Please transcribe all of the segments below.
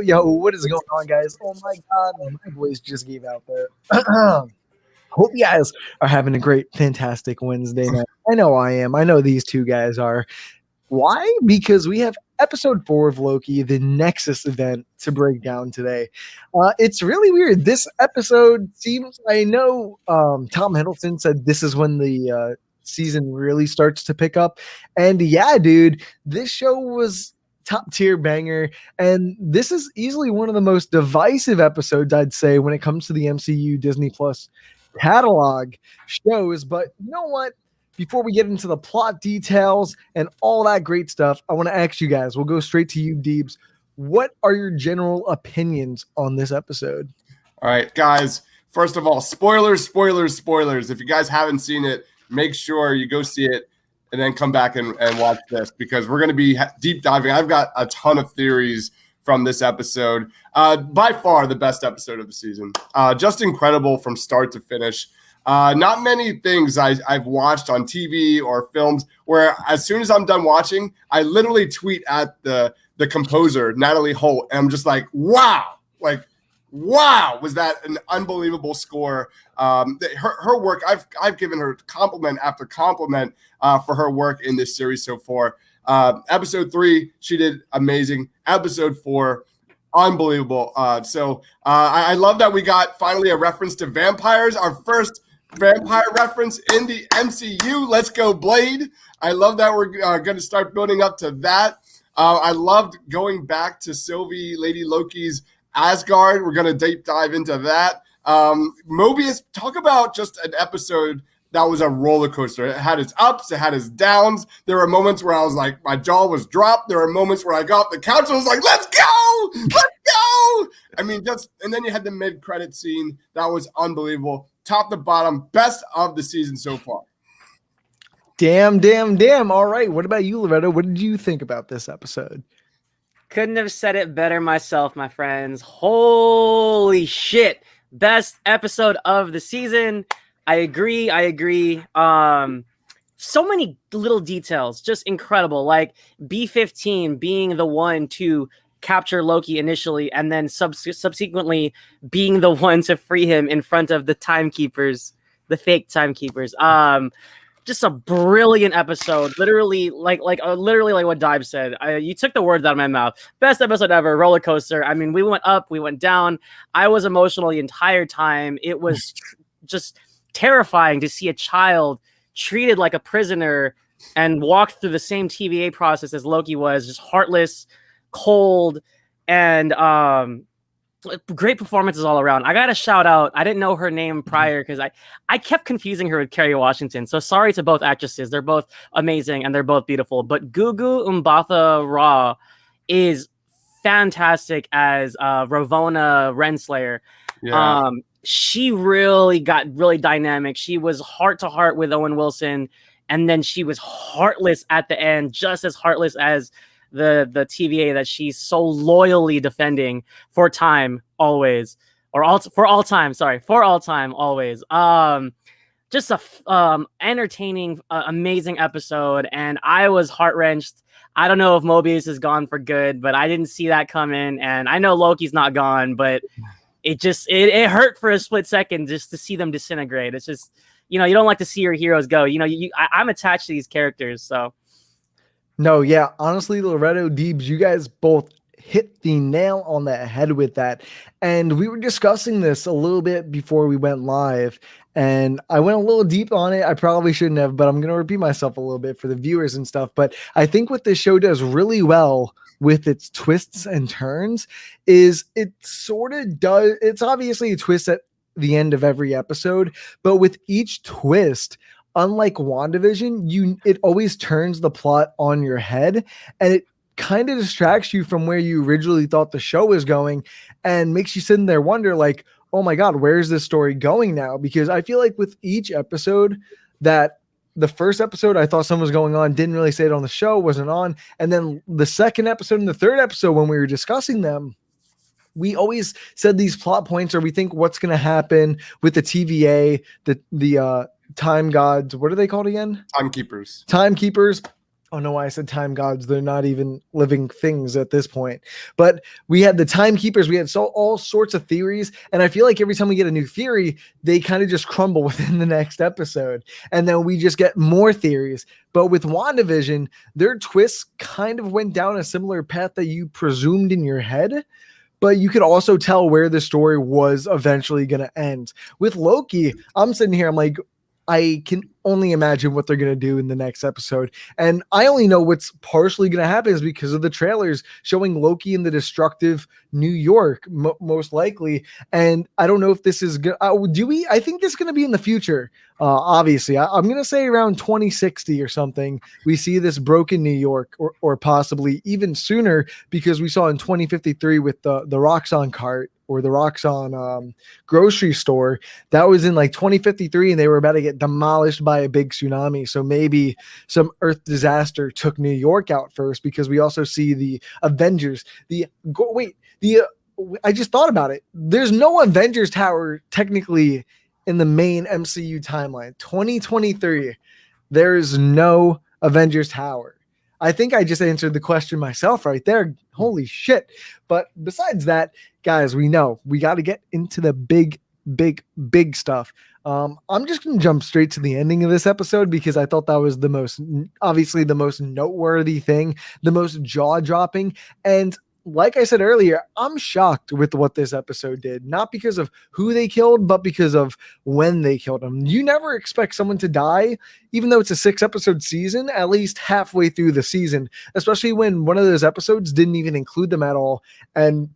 Yo, what is going on, guys? Oh my god, my voice just gave out there. Hope you guys are having a great, fantastic Wednesday night. I know I am. I know these two guys are. Why? Because we have episode 4 of Loki, the Nexus event, to break down today. It's really weird. This episode seems, I know Tom Hiddleston said this is when the season really starts to pick up. And yeah, dude, this show was top tier banger. And this is easily one of the most divisive episodes, I'd say, when it comes to the MCU Disney Plus catalog shows. But you know what? Before we get into the plot details and all that great stuff, I want to ask you guys, we'll go straight to you, Deebs. What are your general opinions on this episode? All right, guys. First of all, spoilers. If you guys haven't seen it, make sure you go see it and then come back and watch this, because we're going to be deep diving. I've got a ton of theories from this episode. By far the best episode of the season. Just incredible from start to finish. Not many things I've watched on TV or films where as soon as I'm done watching, I literally tweet at the composer, Natalie Holt, and I'm just like, wow, was that an unbelievable score? Her work, I've given her compliment after compliment for her work in this series so far. Episode 3, she did amazing. Episode 4, unbelievable. So I love that we got finally a reference to vampires, our first vampire reference in the MCU. Let's go, Blade. I love that we're going to start building up to that. I loved going back to Sylvie, Lady Loki's Asgard. We're going to deep dive into that. Mobius, talk about just an episode that was a roller coaster. It had its ups, it had its downs. There were moments where I was like, my jaw was dropped. There were moments where I got off the couch and was like, let's go! I mean, and then you had the mid-credit scene. That was unbelievable. Top to bottom, best of the season so far. Damn. All right. What about you, Loretto? What did you think about this episode? Couldn't have said it better myself, my friends. Holy shit. Best episode of the season. I agree. So many little details, just incredible. Like B-15 being the one to capture Loki initially, and then subsequently being the one to free him in front of the timekeepers, the fake timekeepers. Just a brilliant episode. Literally like what Dibe said. You took the words out of my mouth. Best episode ever. Roller coaster. I mean, we went up, we went down. I was emotional the entire time. It was just terrifying to see a child treated like a prisoner and walked through the same TVA process as Loki was, just heartless, cold, and great performances all around. I gotta shout out, I didn't know her name prior because I kept confusing her with Kerry Washington, so sorry to both actresses. They're both amazing and they're both beautiful, but Gugu Mbatha Raw is fantastic as Ravonna Renslayer. She really got really dynamic. She was heart to heart with Owen Wilson, and then she was heartless at the end, just as heartless as the TVA that she's so loyally defending for time always, or for all time always. Just a entertaining, amazing episode, and I was heart-wrenched. I don't know if Mobius is gone for good, but I didn't see that coming, and I know Loki's not gone, but it hurt for a split second just to see them disintegrate. It's just, you don't like to see your heroes go. I'm attached to these characters, so. No, yeah, honestly, Loretto, Deebs, you guys both hit the nail on the head with that. And we were discussing this a little bit before we went live, and I went a little deep on it. I probably shouldn't have, but I'm going to repeat myself a little bit for the viewers and stuff. But I think what this show does really well with its twists and turns is it sort of does. It's obviously a twist at the end of every episode, but with each twist, unlike WandaVision, it always turns the plot on your head, and it kind of distracts you from where you originally thought the show was going and makes you sit in there wonder like, oh my God, where's this story going now? Because I feel like with each episode, that the first episode I thought something was going on, didn't really say it on the show, wasn't on. And then the second episode and the third episode, when we were discussing them, we always said these plot points, or we think what's going to happen with the TVA, the time gods. What are they called again? Timekeepers. Oh no, I said time gods. They're not even living things at this point. But we had the timekeepers. We had all sorts of theories. And I feel like every time we get a new theory, they kind of just crumble within the next episode. And then we just get more theories. But with WandaVision, their twists kind of went down a similar path that you presumed in your head. But you could also tell where the story was eventually going to end. With Loki, I'm sitting here, I'm like, I can only imagine what they're going to do in the next episode. And I only know what's partially going to happen is because of the trailers showing Loki in the destructive New York, most likely. And I don't know if this is good. I think this is going to be in the future. Obviously, I'm going to say around 2060 or something. We see this broken New York, or possibly even sooner, because we saw in 2053 with the Roxxon cart, or the Roxxon grocery store, that was in like 2053, and they were about to get demolished by a big tsunami. So maybe some Earth disaster took New York out first, because we also see the Avengers. I just thought about it. There's no Avengers Tower technically in the main MCU timeline. 2023, there's no Avengers Tower. I think I just answered the question myself right there. Holy shit. But besides that, guys, we know we got to get into the big stuff. I'm just going to jump straight to the ending of this episode, because I thought that was obviously the most noteworthy thing, the most jaw dropping. And like I said earlier, I'm shocked with what this episode did, not because of who they killed, but because of when they killed them. You never expect someone to die, even though it's a 6-episode season, at least halfway through the season, especially when one of those episodes didn't even include them at all. And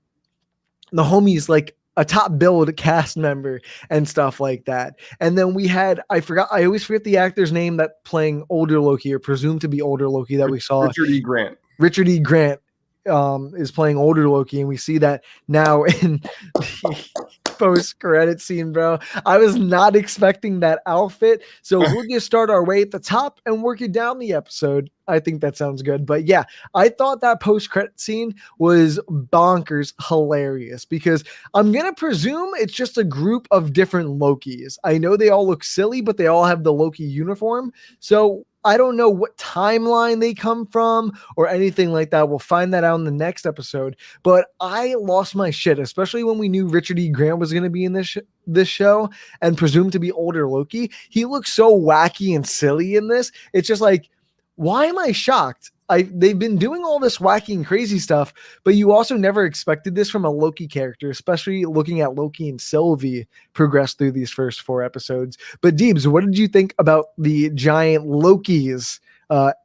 the homie's like a top billed cast member and stuff like that. And then we had, I always forget the actor's name that playing older Loki, or presumed to be older Loki, that we saw. Richard E. Grant. Richard E. Grant is playing older Loki, and we see that now in the post-credit scene, bro. I was not expecting that outfit, so we'll just start our way at the top and work it down the episode. I think that sounds good. But yeah, I thought that post-credit scene was bonkers hilarious, because I'm going to presume it's just a group of different Lokis. I know they all look silly, but they all have the Loki uniform. So I don't know what timeline they come from or anything like that. We'll find that out in the next episode. But I lost my shit, especially when we knew Richard E. Grant was going to be in this show and presumed to be older Loki. He looks so wacky and silly in this. It's just like, why am I shocked? They've been doing all this wacky and crazy stuff, but you also never expected this from a Loki character, especially looking at Loki and Sylvie progress through these first 4 episodes. But Deebs, what did you think about the giant Lokis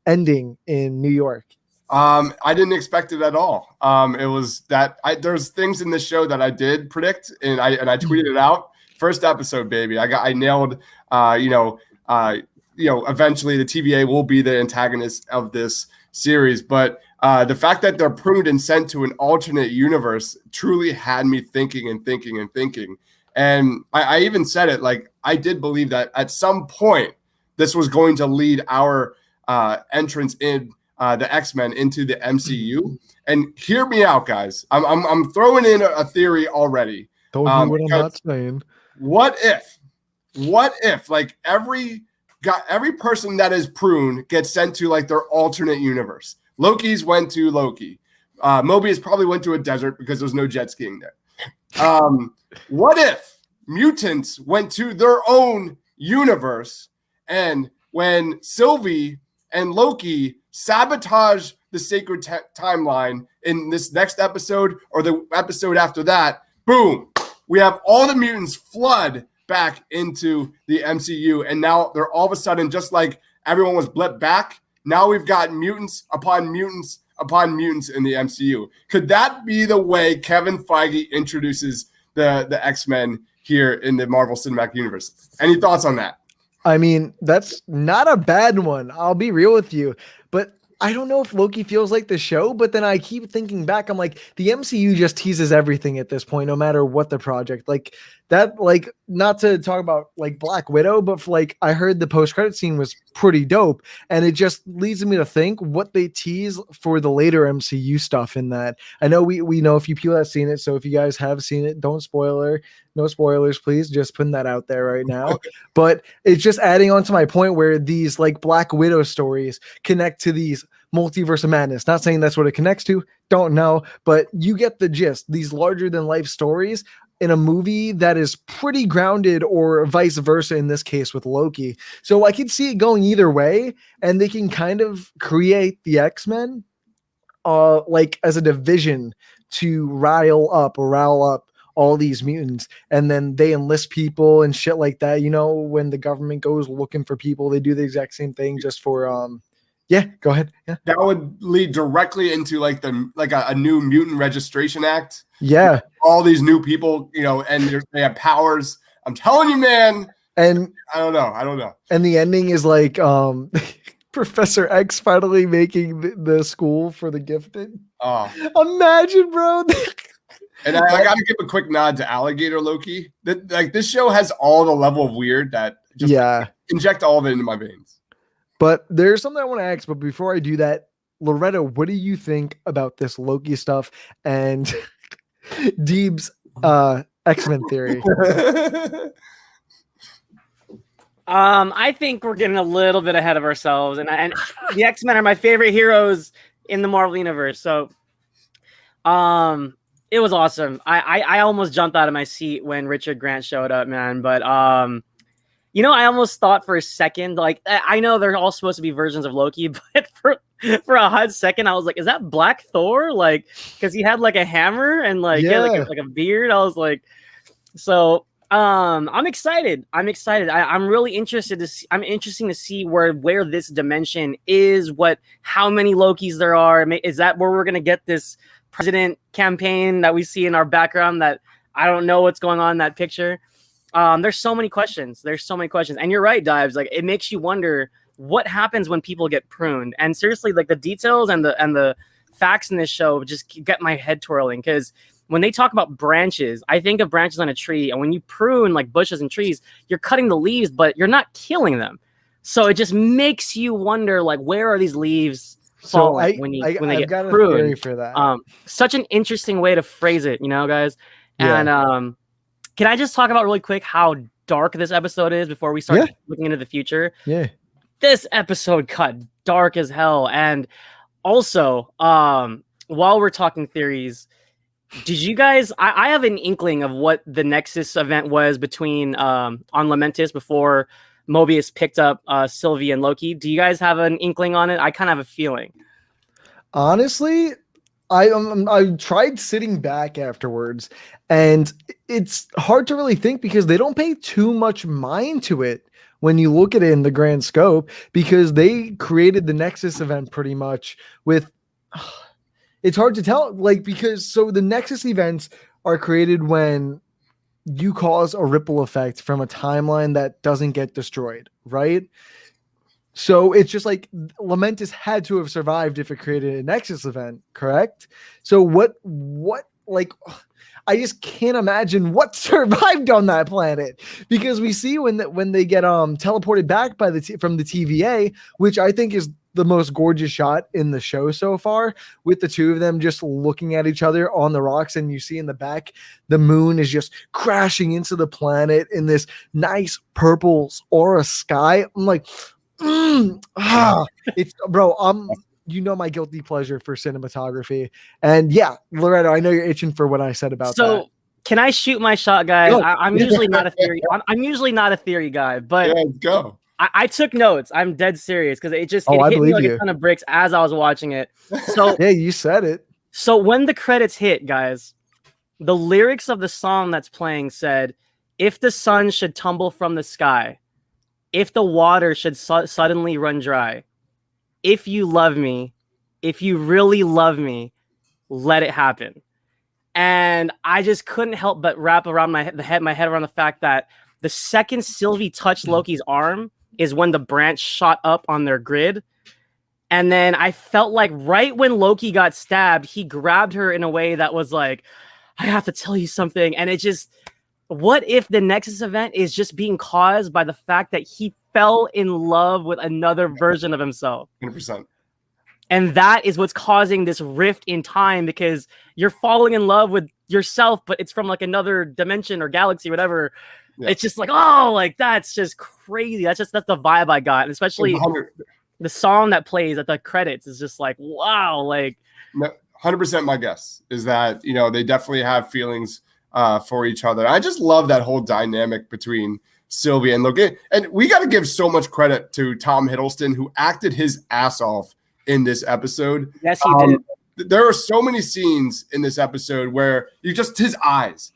ending in New York? I didn't expect it at all. It was that there's things in this show that I did predict, and I tweeted it out. First episode, baby. I nailed. Eventually the TVA will be the antagonist of this series, but the fact that they're pruned and sent to an alternate universe truly had me thinking. And I even said it, like, I did believe that at some point this was going to lead our entrance in the X-Men into the MCU. And hear me out, guys. I'm throwing in a theory already. Told you what I'm not saying. What if like every person that is pruned gets sent to like their alternate universe? Loki's went to Loki. Mobius probably went to a desert because there's no jet skiing there. What if mutants went to their own universe, and when Sylvie and Loki sabotage the sacred timeline in this next episode or the episode after that, boom, we have all the mutants flood back into the MCU, and now they're all of a sudden, just like everyone was blipped back, now we've got mutants upon mutants upon mutants in the MCU. Could that be the way Kevin Feige introduces the X-Men here in the Marvel Cinematic Universe? Any thoughts on that? I mean, that's not a bad one. I'll be real with you, but I don't know if Loki feels like the show, but then I keep thinking back. I'm like, the MCU just teases everything at this point, no matter what the project. Like that, like, not to talk about like Black Widow, but for, like, I heard the post-credit scene was pretty dope, and it just leads me to think what they tease for the later MCU stuff in that. I know we know a few people have seen it, so if you guys have seen it, don't spoiler. No spoilers, please. Just putting that out there right now. But it's just adding on to my point where these like Black Widow stories connect to these multiverse of madness. Not saying that's what it connects to. Don't know. But you get the gist. These larger than life stories in a movie that is pretty grounded, or vice versa in this case with Loki. So I could see it going either way, and they can kind of create the X-Men like as a division to rile up all these mutants, and then they enlist people and shit like that. You know, when the government goes looking for people, they do the exact same thing just for yeah, go ahead. Yeah. That would lead directly into like a new mutant registration act. Yeah. All these new people, you know, and they have powers. I'm telling you, man. And I don't know. And the ending is like Professor X finally making the school for the gifted. Oh. Imagine, bro. And I got to give a quick nod to Alligator Loki. Like this show has all the level of weird that just inject all of it into my veins. But there's something I want to ask, but before I do that, Loretta, what do you think about this Loki stuff and Deeb's X-Men theory? I think we're getting a little bit ahead of ourselves, and the X-Men are my favorite heroes in the Marvel universe. So, it was awesome. I almost jumped out of my seat when Richard Grant showed up, man. But you know, I almost thought for a second, like, I know they're all supposed to be versions of Loki, but for a hot second, I was like, is that Black Thor? Like, because he had like a hammer and like, like a beard. I was like, so I'm excited. I'm really interested to see. I'm interesting to see where this dimension is, how many Lokis there are. Is that where we're gonna get this president campaign that we see in our background that I don't know what's going on in that picture? There's so many questions. And you're right, Dives. Like, it makes you wonder what happens when people get pruned. And seriously, like the details and the facts in this show just get my head twirling, because when they talk about branches, I think of branches on a tree. And when you prune like bushes and trees, you're cutting the leaves, but you're not killing them. So it just makes you wonder, like, where are these leaves falling when they get pruned? For that. Such an interesting way to phrase it, you know, guys. And can I just talk about really quick how dark this episode is before we start looking into the future? Yeah. This episode got dark as hell. And also, while we're talking theories, did you guys... I have an inkling of what the Nexus event was between on Lamentis before Mobius picked up Sylvie and Loki. Do you guys have an inkling on it? I kind of have a feeling. Honestly, I tried sitting back afterwards, and it's hard to really think because they don't pay too much mind to it when you look at it in the grand scope, because they created the Nexus event pretty much with it's hard to tell, like, because so the Nexus events are created when you cause a ripple effect from a timeline that doesn't get destroyed, right? So it's just like Lamentis had to have survived if it created a Nexus event, correct? So what like, I just can't imagine what survived on that planet, because we see when they get teleported back from the TVA, which I think is the most gorgeous shot in the show so far, with the two of them just looking at each other on the rocks, and you see in the back the moon is just crashing into the planet in this nice purple aura sky. I'm like, it's, bro, you know, my guilty pleasure for cinematography. And yeah, Loretto, I know you're itching for what I said about that. So can I shoot my shot, guys? No. I'm usually not a theory. I'm usually not a theory guy, but let's go. I took notes. I'm dead serious, because it hit me like a ton of bricks as I was watching it. So yeah, you said it. So when the credits hit, guys, the lyrics of the song that's playing said, "If the sun should tumble from the sky, if the water should suddenly run dry, if you love me, if you really love me, let it happen." And I just couldn't help but wrap around my head around the fact that the second Sylvie touched Loki's arm is when the branch shot up on their grid. And then I felt like right when Loki got stabbed, he grabbed her in a way that was like, I have to tell you something. And it just, what if the Nexus event is just being caused by the fact that he fell in love with another version of himself? 100%. And that is what's causing this rift in time, because you're falling in love with yourself, but it's from like another dimension or galaxy, whatever. Yeah. It's just like, oh, like that's just crazy. That's the vibe I got. And especially 100, the song that plays at the credits is just like, wow, like 100% my guess is that, you know, they definitely have feelings for each other. I just love that whole dynamic between Sylvie and Loki. And we got to give so much credit to Tom Hiddleston, who acted his ass off in this episode. Yes, he did. There are so many scenes in this episode where you just his eyes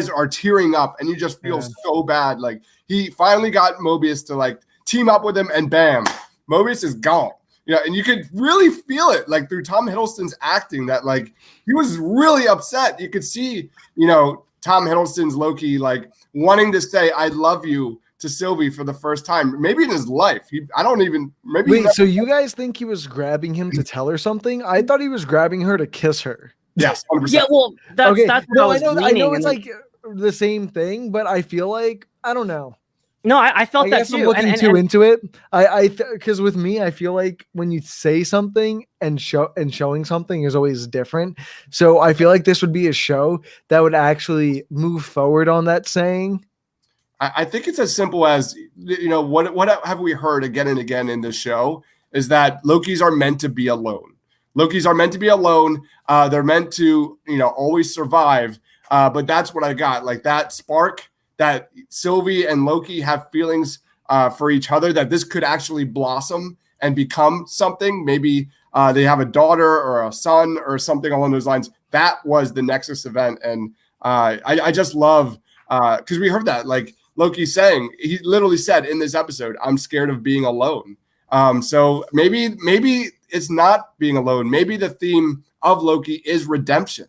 are tearing up, and you just feel so bad. Like he finally got Mobius to like team up with him, and bam, Mobius is gone. You know, and you could really feel it like through Tom Hiddleston's acting that like he was really upset. You could see, you know, Tom Hiddleston's Loki like wanting to say "I love you" to Sylvie for the first time, maybe in his life. Wait, so you guys think he was grabbing him to tell her something? I thought he was grabbing her to kiss her. Yes, 100%. Yeah, well, that's no, I know it's like the same thing, but I feel like I don't know. No, I felt that too. too. I'm looking too into it. Because with me, I feel like when you say something and showing something is always different. So I feel like this would be a show that would actually move forward on that saying. I think it's as simple as, you know, what have we heard again and again in this show is that Lokis are meant to be alone. Lokis are meant to be alone. They're meant to, you know, always survive. But that's what I got. Like that spark that Sylvie and Loki have feelings for each other, that this could actually blossom and become something. Maybe they have a daughter or a son or something along those lines. That was the Nexus event. And I just love, because we heard that, like, Loki saying, he literally said in this episode, I'm scared of being alone. So maybe it's not being alone. Maybe the theme of Loki is redemption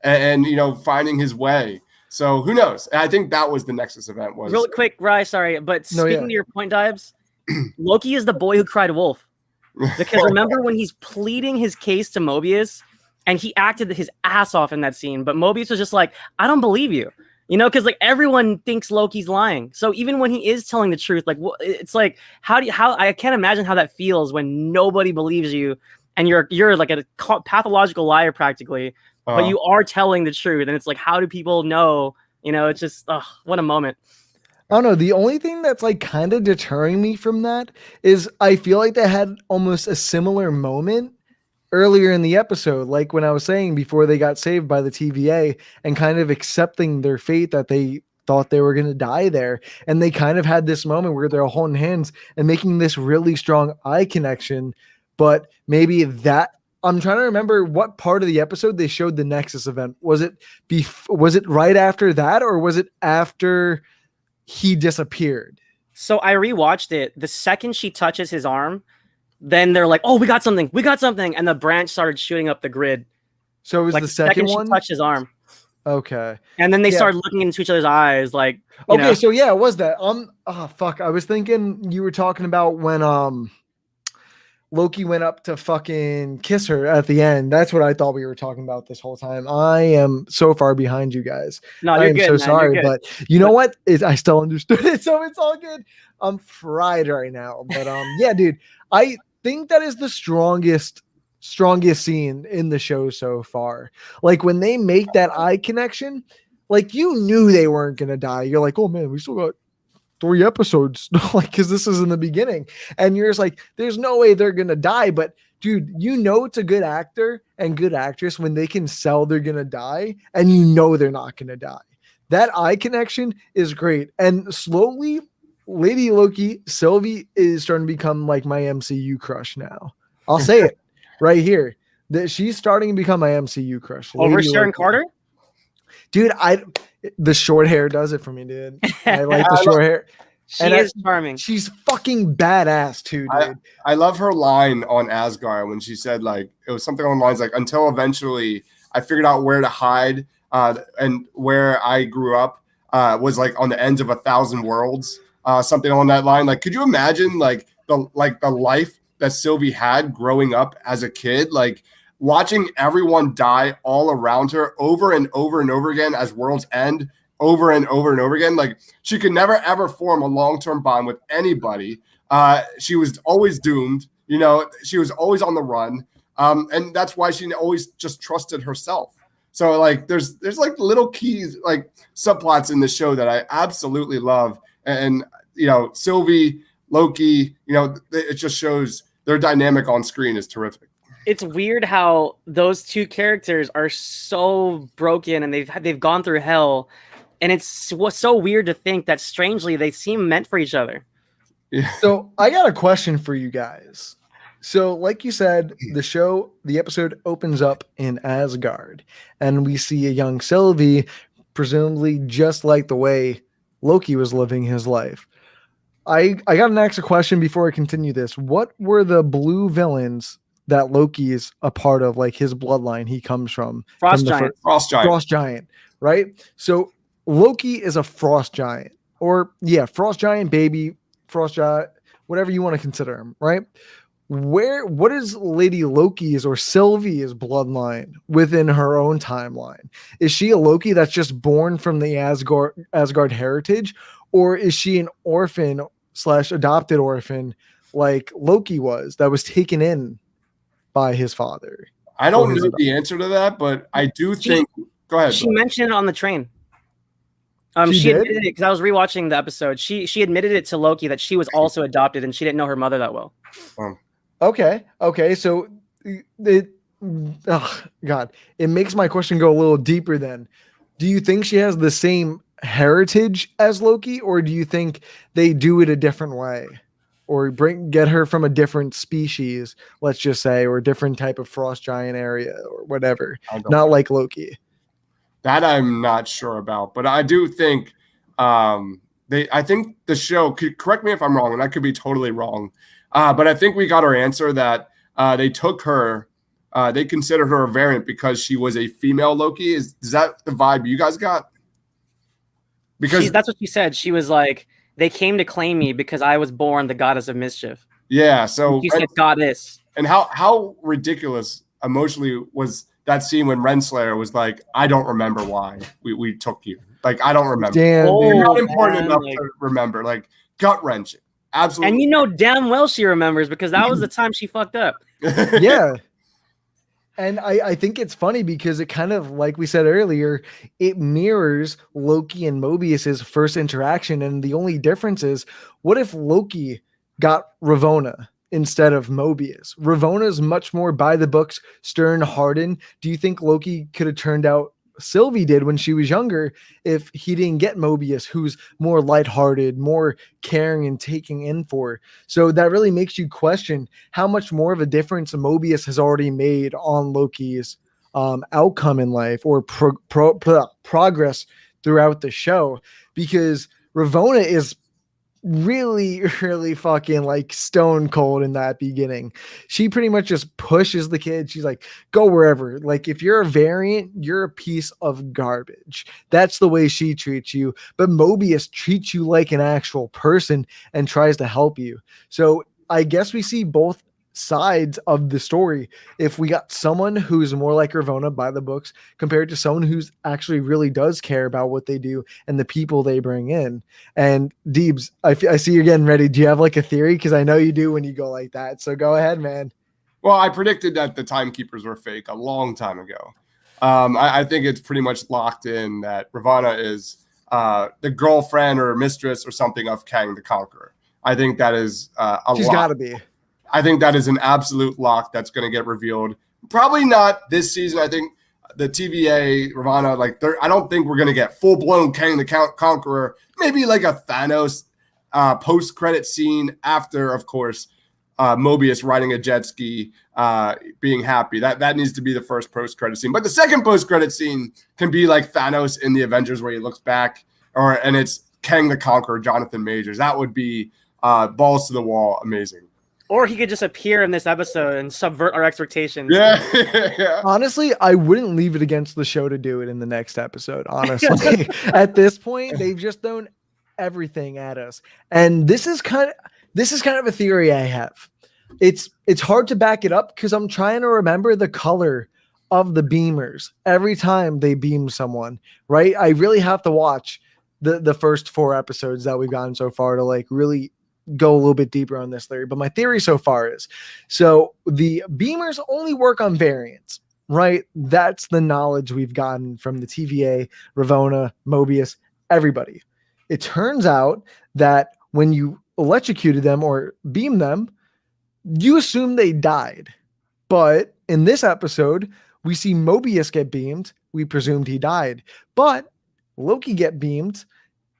and you know, finding his way. So who knows? I think that was the Nexus event. Was real quick, Rye, sorry, but speaking to your point, Dibes, Loki is the boy who cried wolf. Because remember when he's pleading his case to Mobius, and he acted his ass off in that scene, but Mobius was just like, I don't believe you. You know, because like everyone thinks Loki's lying. So even when he is telling the truth, like it's like how I can't imagine how that feels when nobody believes you and you're like a pathological liar practically, but you are telling the truth. And it's like, how do people know? You know, it's just what a moment. I don't know. The only thing that's like kind of deterring me from that is I feel like they had almost a similar moment earlier in the episode, like when I was saying before they got saved by the TVA and kind of accepting their fate that they thought they were going to die there. And they kind of had this moment where they're holding hands and making this really strong eye connection. But maybe that I'm trying to remember what part of the episode they showed the Nexus event. Was it right after that, or was it after he disappeared? So I rewatched it. The second she touches his arm, then they're like, "Oh, we got something," and the branch started shooting up the grid. So it was like the second one. She touched his arm. Okay. And then they started looking into each other's eyes, like. Okay, so yeah, it was that. Fuck. I was thinking you were talking about when Loki went up to fucking kiss her at the end. That's what I thought we were talking about this whole time. I am so far behind you guys. No, you're I am good, so man. sorry, but you know what? I still understood it, so it's all good. I'm fried right now, but yeah, dude. I think that is the strongest scene in the show so far. Like when they make that eye connection, like you knew they weren't gonna die. You're like, oh man, we still got 3 episodes, like because this is in the beginning, and you're just like, there's no way they're gonna die. But dude, you know it's a good actor and good actress when they can sell they're gonna die, and you know they're not gonna die. That eye connection is great, and slowly. Lady Loki, Sylvie is starting to become like my MCU crush now. I'll say it right here that she's starting to become my MCU crush. Over Sharon Carter? Dude, the short hair does it for me, dude. I like the short hair. She is charming. She's fucking badass too, dude. I love her line on Asgard when she said like it was something along the lines like until eventually I figured out where to hide and where I grew up was like on the ends of 1,000 worlds. Something along that line. Like, could you imagine like the life that Sylvie had growing up as a kid, like watching everyone die all around her over and over and over again as worlds end over and over and over again. Like she could never ever form a long-term bond with anybody. She was always doomed. You know, she was always on the run. And that's why she always just trusted herself. So like there's like little keys, like subplots in the show that I absolutely love. And you know, Sylvie, Loki, you know, it just shows their dynamic on screen is terrific. It's weird how those two characters are so broken and they've gone through hell, and it's so weird to think that strangely they seem meant for each other. Yeah. So I got a question for you guys. So, like you said, the episode opens up in Asgard, and we see a young Sylvie, presumably just like the way Loki was living his life. I got to ask a question before I continue this. What were the blue villains that Loki is a part of, like his bloodline he comes from? Frost the Giant. Frost Giant, right? So Loki is a frost giant, or frost giant, baby, frost giant, whatever you want to consider him, right? What is Lady Loki's or Sylvie's bloodline within her own timeline? Is she a Loki that's just born from the Asgard heritage, or is she an orphan / adopted orphan like Loki was, that was taken in by his father? I don't know the answer to that, but I do think. Go ahead. She mentioned it on the train. She admitted it because I was rewatching the episode. She admitted it to Loki that she was also adopted and she didn't know her mother that well. Okay. So God, it makes my question go a little deeper then. Do you think she has the same heritage as Loki, or do you think they do it a different way? Or get her from a different species, let's just say, or a different type of frost giant area or whatever. Not like Loki. That I'm not sure about, but I do think I think the show, correct me if I'm wrong, and I could be totally wrong, but I think we got our answer that they took her, they considered her a variant because she was a female Loki. Is that the vibe you guys got? Because that's what she said. She was like, they came to claim me because I was born the goddess of mischief. Yeah, so she said goddess. And how ridiculous emotionally was that scene when Renslayer was like, I don't remember why we took you. Like, I don't remember. Damn, you're not important enough to remember. Like, gut wrenching. Absolutely. And you know damn well she remembers because that was the time she fucked up. Yeah. And I think it's funny because it kind of, like we said earlier, it mirrors Loki and Mobius's first interaction. And the only difference is, what if Loki got Ravonna instead of Mobius? Ravonna is much more by the books, stern-hardened. Do you think Loki could have turned out Sylvie did when she was younger if he didn't get Mobius, who's more lighthearted, more caring and taking in for? So that really makes you question how much more of a difference Mobius has already made on Loki's outcome in life, or progress throughout the show, because Ravonna is really, really fucking like stone cold in that beginning. She pretty much just pushes the kid. She's like, go wherever. Like, if you're a variant, you're a piece of garbage. That's the way she treats you. But Mobius treats you like an actual person and tries to help you. So I guess we see both sides of the story. If we got someone who's more like Ravonna by the books compared to someone who's actually really does care about what they do and the people they bring in. And Deebs, I see you're getting ready. Do you have like a theory? Because I know you do when you go like that. So go ahead, man. Well, I predicted that the timekeepers were fake a long time ago. I think it's pretty much locked in that Ravonna is the girlfriend or mistress or something of Kang the Conqueror. I think that is She's got to be. I think that is an absolute lock that's going to get revealed. Probably not this season. I think the TVA, Ravonna, like, I don't think we're going to get full-blown Kang the Conqueror. Maybe like a Thanos post-credit scene after, of course, Mobius riding a jet ski, being happy. That needs to be the first post-credit scene. But the second post-credit scene can be like Thanos in the Avengers where he looks back, and it's Kang the Conqueror, Jonathan Majors. That would be balls to the wall, amazing. Or he could just appear in this episode and subvert our expectations. Yeah. Honestly, I wouldn't leave it against the show to do it in the next episode. Honestly, at this point, they've just thrown everything at us, and this is kind of a theory I have. It's hard to back it up because I'm trying to remember the color of the beamers every time they beam someone. Right, I really have to watch the first 4 episodes that we've gotten so far to like really go a little bit deeper on this theory, but my theory so far is, so the beamers only work on variants, right? That's the knowledge we've gotten from the TVA, Ravonna, Mobius, everybody. It turns out that when you electrocuted them or beamed them, you assume they died. But in this episode, we see Mobius get beamed. We presumed he died. But Loki get beamed.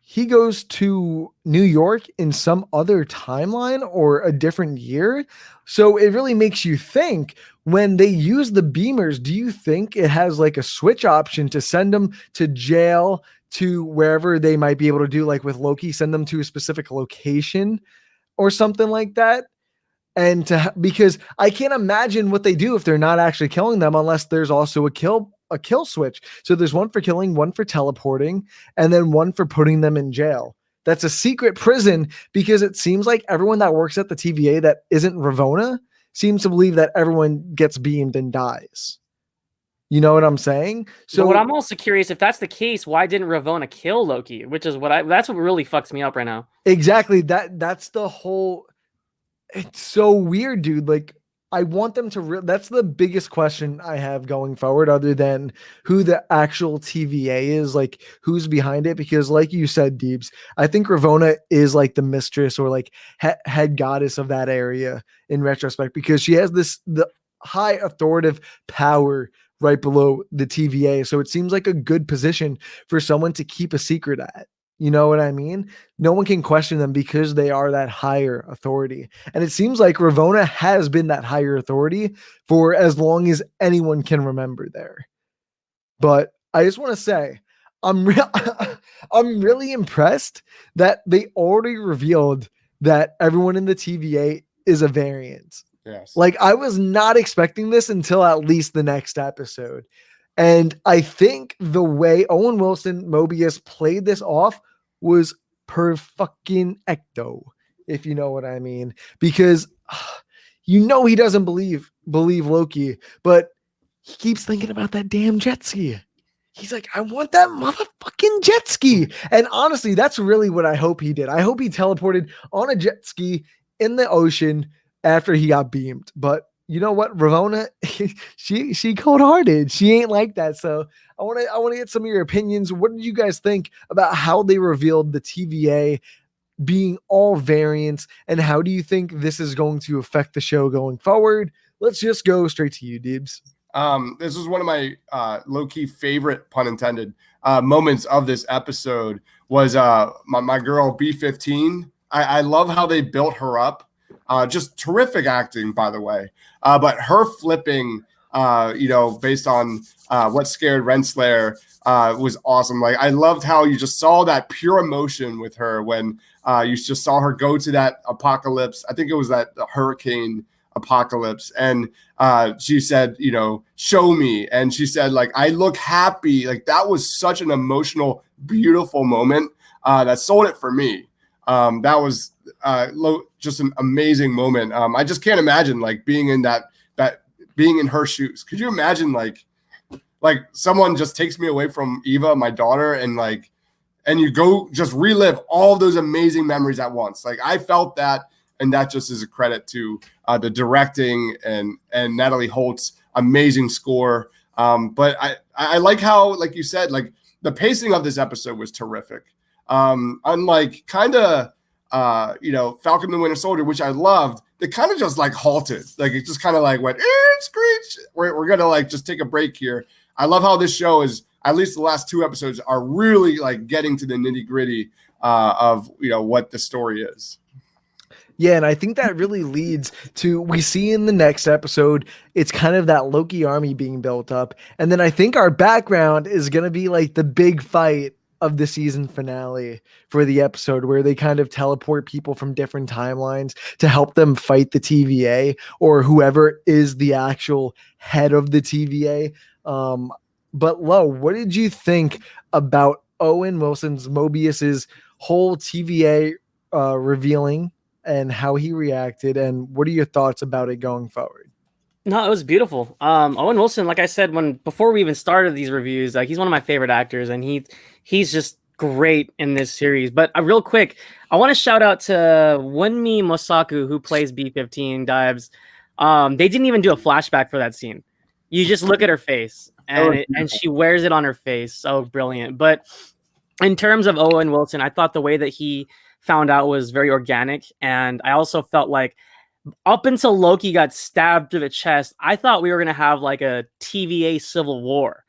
He goes to New York in some other timeline or a different year. So it really makes you think, when they use the beamers, do you think it has like a switch option to send them to jail, to wherever they might be able to do, like with Loki, send them to a specific location or something like that? And because I can't imagine what they do if they're not actually killing them, unless there's also a kill switch. So there's one for killing, one for teleporting, and then one for putting them in jail. That's a secret prison, because it seems like everyone that works at the TVA that isn't Ravonna seems to believe that everyone gets beamed and dies. You know what I'm saying? So but what I'm also curious, if that's the case, why didn't Ravonna kill Loki? Which is that's what really fucks me up right now. exactly, that's the whole. It's so weird, dude. Like, I want them to that's the biggest question I have going forward, other than who the actual TVA is, like who's behind it. Because like you said, Deebs, I think Ravonna is like the mistress or like head goddess of that area in retrospect, because she has the high authoritative power right below the TVA. So it seems like a good position for someone to keep a secret at. You know what I mean? No one can question them because they are that higher authority. And it seems like Ravonna has been that higher authority for as long as anyone can remember there. But I just want to say, I'm really impressed that they already revealed that everyone in the TVA is a variant. Yes. Like, I was not expecting this until at least the next episode. And I think the way Owen Wilson, Mobius, played this off was per fucking ecto, if you know what I mean. Because he doesn't believe Loki, but he keeps thinking about that damn jet ski. He's like, I want that motherfucking jet ski. And honestly, that's really what I hope he did. I hope he teleported on a jet ski in the ocean after he got beamed. But you know what, Ravonna, she cold-hearted. She ain't like that. So I want to get some of your opinions. What did you guys think about how they revealed the TVA being all variants, and how do you think this is going to affect the show going forward? Let's just go straight to you, Deebs. This was one of my low-key favorite, pun intended, moments of this episode was my girl B15. I love how they built her up. Just terrific acting, by the way. But her flipping, based on what scared Renslayer, was awesome. Like, I loved how you just saw that pure emotion with her when you just saw her go to that apocalypse. I think it was that hurricane apocalypse. And she said, show me. And she said, like, I look happy. Like, that was such an emotional, beautiful moment that sold it for me. That was just an amazing moment. I just can't imagine like being in that being in her shoes. Could you imagine like someone just takes me away from Eva, my daughter, and you go just relive all of those amazing memories at once? Like, I felt that, and that just is a credit to the directing and Natalie Holt's amazing score. But I like how, like you said, like the pacing of this episode was terrific. Unlike kind of Falcon and the Winter Soldier, which I loved, they kind of just like halted. Like, it just kind of like went, screech. We're gonna like just take a break here. I love how this show is, at least the last two episodes are really like getting to the nitty gritty of what the story is. Yeah, and I think that really leads to, we see in the next episode, it's kind of that Loki army being built up. And then I think our background is going to be like the big fight of the season finale for the episode, where they kind of teleport people from different timelines to help them fight the TVA or whoever is the actual head of the TVA. But Lo, what did you think about Owen Wilson's Mobius's whole TVA revealing and how he reacted, and what are your thoughts about it going forward? No, it was beautiful. Owen Wilson, like I said, before we even started these reviews, like, he's one of my favorite actors, and he's just great in this series. But real quick, I want to shout out to Wunmi Mosaku, who plays B-15 Dives. They didn't even do a flashback for that scene. You just look at her face, and she wears it on her face. So brilliant. But in terms of Owen Wilson, I thought the way that he found out was very organic, and I also felt like up until Loki got stabbed through the chest, I thought we were gonna have like a TVA civil war,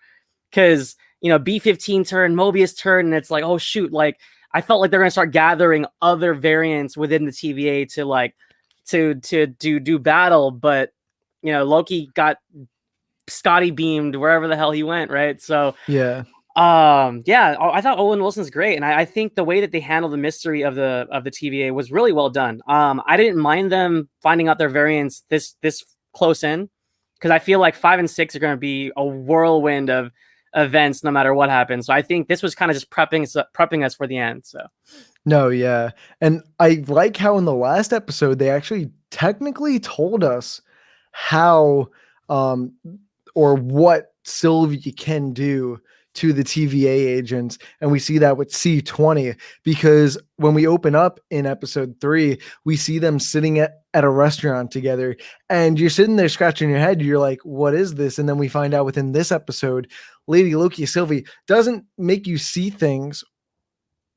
because B-15 turned, Mobius turned, and it's like, oh shoot, like I felt like they're gonna start gathering other variants within the TVA to like to do battle, but Loki got Scotty beamed wherever the hell he went, right? So Yeah. I thought Owen Wilson's great, and I think the way that they handled the mystery of the TVA was really well done. I didn't mind them finding out their variants this close in, because I feel like 5 and 6 are going to be a whirlwind of events no matter what happens. So I think this was kind of just prepping us for the end. So No, yeah. And I like how in the last episode they actually technically told us how or what Sylvie can do to the TVA agents. And we see that with C20, because when we open up in episode 3, we see them sitting at a restaurant together, and you're sitting there scratching your head. You're like, what is this? And then we find out within this episode, Lady Loki Sylvie doesn't make you see things.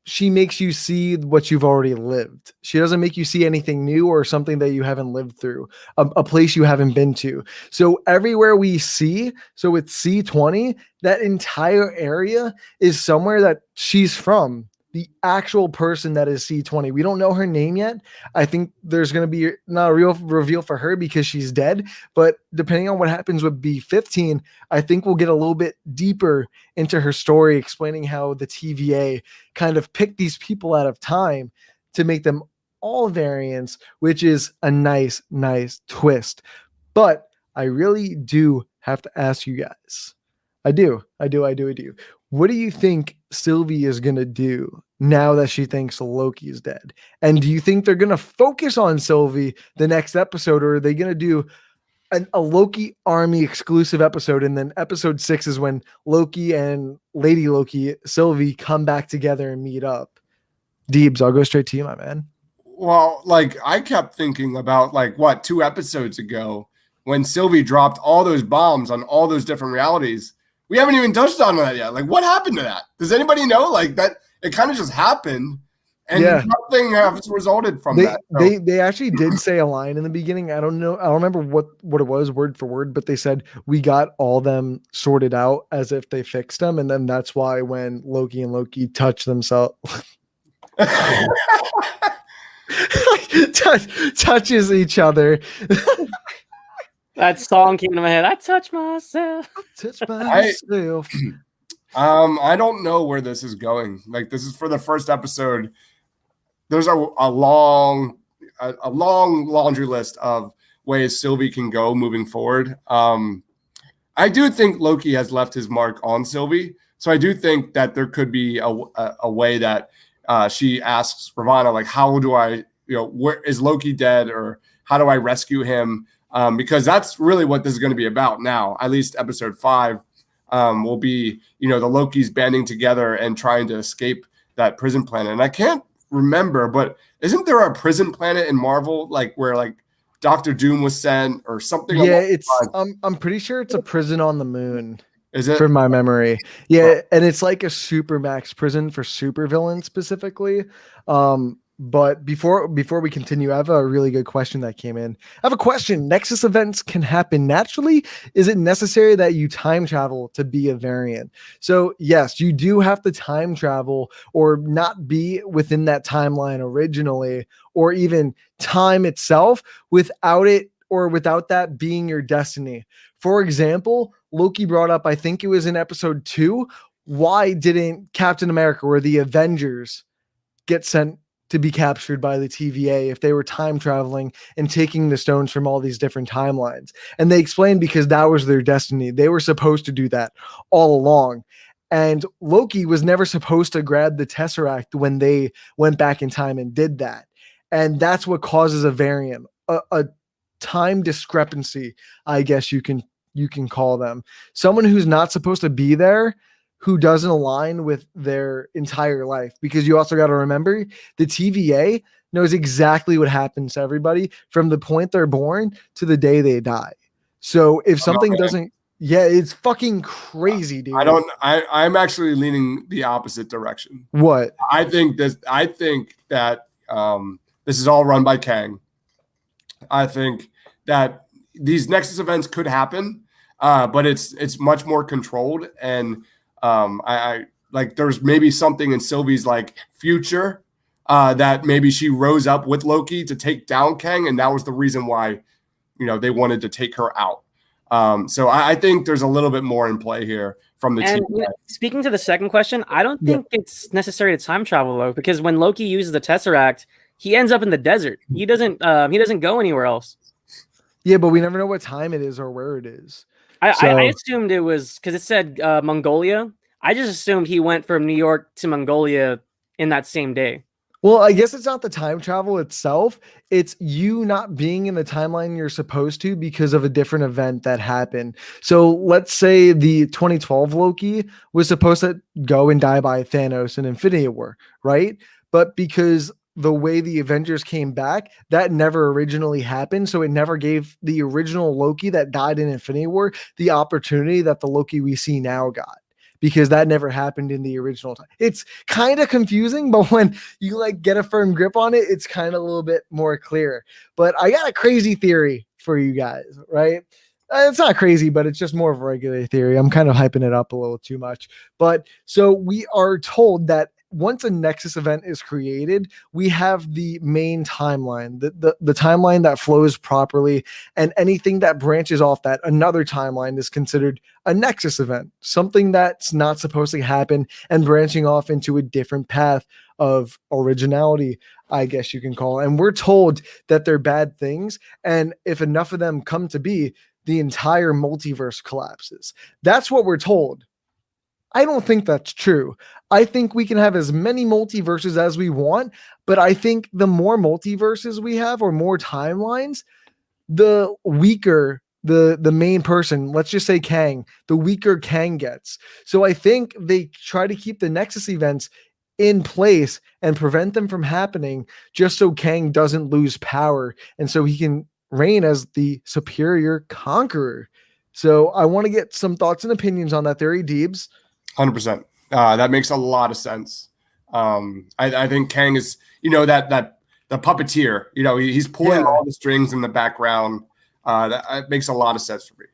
She makes you see what you've already lived. She doesn't make you see anything new or something that you haven't lived through, a place you haven't been to. So everywhere we see, so with C20, that entire area is somewhere that she's from. The actual person that is C20. We don't know her name yet. I think there's going to be not a real reveal for her because she's dead, but depending on what happens with B-15, I think we'll get a little bit deeper into her story, explaining how the TVA kind of picked these people out of time to make them all variants, which is a nice twist. But I really do have to ask you guys. I do. What do you think Sylvie is going to do now that she thinks Loki is dead? And do you think they're going to focus on Sylvie the next episode, or are they going to do a Loki army exclusive episode? And then episode 6 is when Loki and Lady Loki, Sylvie, come back together and meet up. Deebs, I'll go straight to you, my man. Well, like I kept thinking about 2 episodes ago when Sylvie dropped all those bombs on all those different realities. We haven't even touched on that yet. Like, what happened to that? Does anybody know? Like that, it kind of just happened, and nothing has resulted from that. So. They actually did say a line in the beginning. I don't know. I don't remember what it was word for word, but they said we got all them sorted out as if they fixed them, and then that's why when Loki and Loki touch themselves, touches each other. That song came to my head. I touch myself. I don't know where this is going. Like, this is for the first episode. There's a long laundry list of ways Sylvie can go moving forward. I do think Loki has left his mark on Sylvie, so I do think that there could be a way that she asks Ravonna, like, how do I, where is Loki dead, or how do I rescue him? Because that's really what this is going to be about now. At least episode 5 will be, the Lokis banding together and trying to escape that prison planet. And I can't remember, but isn't there a prison planet in Marvel, like where like Dr. Doom was sent or something? Yeah, it's I'm pretty sure it's a prison on the moon. Is it? From my memory. Yeah, and it's like a supermax prison for supervillains specifically. But before we continue, I have a really good question that came in. I have a question. Nexus events can happen naturally. Is it necessary that you time travel to be a variant? So yes, you do have to time travel or not be within that timeline originally, or even time itself without that being your destiny. For example, Loki brought up, I think it was in episode 2, why didn't Captain America or the Avengers get sent to be captured by the TVA if they were time traveling and taking the stones from all these different timelines? And they explained because that was their destiny. They were supposed to do that all along. And Loki was never supposed to grab the Tesseract when they went back in time and did that. And that's what causes a variant, a time discrepancy, I guess you can call them. Someone who's not supposed to be there who doesn't align with their entire life, because you also got to remember the TVA knows exactly what happens to everybody from the point they're born to the day they die. So if something doesn't, yeah, it's fucking crazy, dude. I'm actually leaning the opposite direction. What? I think that this is all run by Kang. I think that these Nexus events could happen, but it's much more controlled, and I like there's maybe something in Sylvie's like future that maybe she rose up with Loki to take down Kang, and that was the reason why they wanted to take her out. So I think there's a little bit more in play here from the team. Speaking to the second question, I don't think it's necessary to time travel though, because when Loki uses the Tesseract, he ends up in the desert. He doesn't go anywhere else. Yeah, but we never know what time it is or where it is. I assumed it was because it said Mongolia. I just assumed he went from New York to Mongolia in that same day. Well, I guess it's not the time travel itself. It's you not being in the timeline you're supposed to because of a different event that happened. So let's say the 2012 Loki was supposed to go and die by Thanos in Infinity War, right? But because the way the Avengers came back, that never originally happened. So it never gave the original Loki that died in Infinity War the opportunity that the Loki we see now got, because that never happened in the original time. It's kind of confusing, but when you like get a firm grip on it, it's kind of a little bit more clear. But I got a crazy theory for you guys, right? It's not crazy, but it's just more of a regular theory. I'm kind of hyping it up a little too much. But so we are told that once a Nexus event is created, we have the main timeline, the timeline that flows properly, and anything that branches off that another timeline is considered a Nexus event, something that's not supposed to happen and branching off into a different path of originality, I guess you can call it. And we're told that they're bad things, and if enough of them come to be, the entire multiverse collapses. That's what we're told. I don't think that's true. I think we can have as many multiverses as we want, but I think the more multiverses we have or more timelines, the weaker the main person, let's just say Kang, the weaker Kang gets. So I think they try to keep the Nexus events in place and prevent them from happening just so Kang doesn't lose power and so he can reign as the superior conqueror. So I want to get some thoughts and opinions on that theory, Deebs. 100%. That makes a lot of sense. I think Kang is, that the puppeteer. He's pulling all the strings in the background. That makes a lot of sense for me.